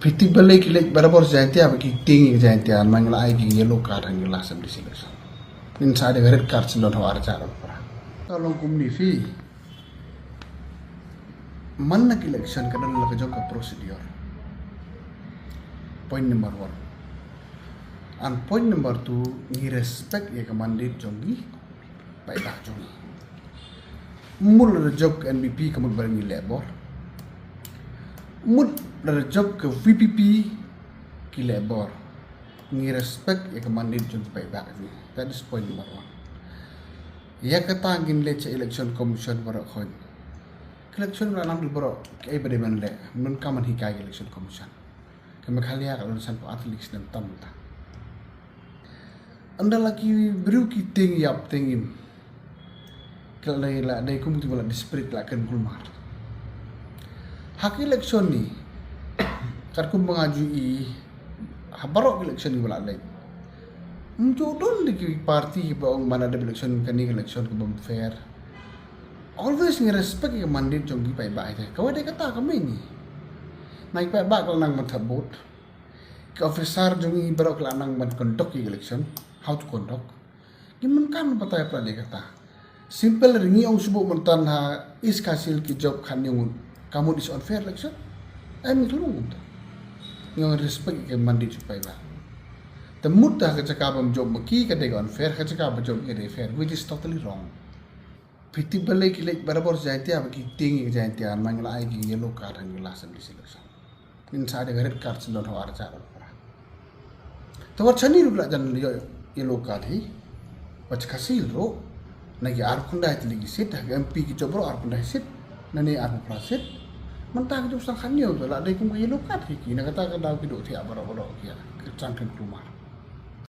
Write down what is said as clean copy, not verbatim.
Piti balik kilik barabar jainti apa ki tingi jainti an mangla ai ki yellow card hang la sam di selection. In side red card sindon hawar cara para. Kalau kumni fi man nak election kadang la kajong ka procedure. Point number 1. And point number 2 ni respect ya ka mandate jongi bai dah jongi. Mul rejok NBP kamu barang labor. Mud rejok ke VPP ki labor. Ni respect ya ka mandate jongi bai dah ni. That is point number 1. Ya kata angin leche election commission barak khoi. Election ranam di barak kai bade man le. Nun kaman hikai election commission. Kami khalia kalau san po athletics dan tamta. Anda lagi beru ki ting yap tingin. Kalau la dai kum ti bala spirit la kan kulmar. Hak election ni kar kum mengajui habarok election ni bala lai. Menjodon di parti baong mana ada election kan ni election ke bom fair. Always ni respect ke mandate jong pai bai je. Kau ada kata kami ni. Naik pai ba kalau nang mentabut. Ke officer jong i barok la nang man conduct election, how to conduct. Giman kan patay pra de kata. Simple ringi ong subo mentan ha is kasil ki job kan yung kamu is unfair election. Ay mitulung to. Yung respect ke mandate pai ba. Temut dah kecakapam job maki kadai unfair kecakapam job ire fair, which is totally wrong. Piti balik kilik barabar jainti apa ki tingi jainti an mangla ai ki yellow card hang la sam di selection. Inside red card sindon hawar cara para. Tawar chani rugla jan yellow card hi. Wach kasil ro nagi arkunda it ligi sit MP ki jobro arkunda sit nani arku prasit mentang job sang khanyo to la dai kum yellow card ki na kata ka daw ki do thi abaro ki ya changkan kumar.